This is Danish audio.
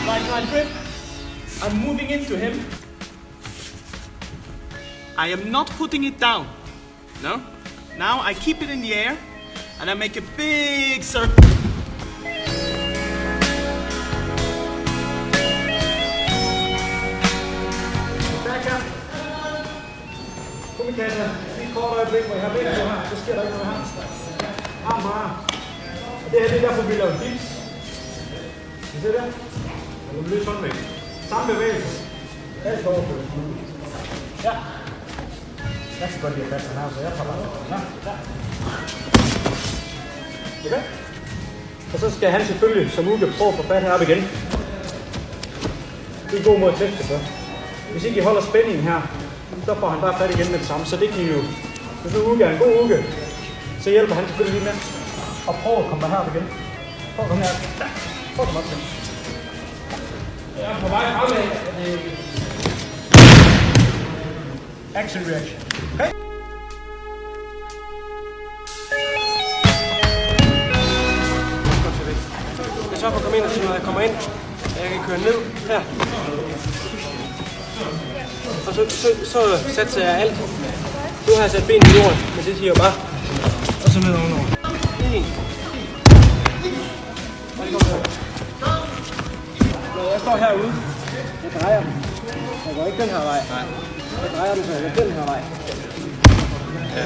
Like my grip, I'm moving into him. I am not putting it down. No. Now I keep it in the air and I make a big circle. Back her. Kom i kassen. Lige et kort øjeblik, hvor jeg har begge her. Så sker der ikke noget her. Arm bare. Og det her det er derfor, vi laver dips. Kan I se det? Og nu løs håndvægt. Samme bevægelse. Alt for overført. Ja. Jeg kan godt lide at passe den her, så jeg tager bare den. Ja. Okay. Og så skal han selvfølgelig som uge prøve at få fat heroppe igen. Det er en god måde at teste det på. Hvis ikke I holder spændingen her, så får han bare fat igen med det samme. Så det kan I jo, hvis nu uge er en god uge, så hjælper han selvfølgelig lige med. Og prøv at komme heroppe igen. Prøv at komme her. Ja. Prøv at komme op igen. Jeg er på vej fremad. Action reaction. Okay? Jeg sørger for at komme ind, og når jeg kommer ind, jeg kan køre ned her. Og så satser jeg alt. Nu har jeg sat benene i jorden, men det siger jeg bare. Og så ned ovenover. 1. Og det går ned. Når jeg står herude, jeg drejer dem. Jeg går ikke den her vej. Jeg drejer dem, så jeg går den her vej. Ja.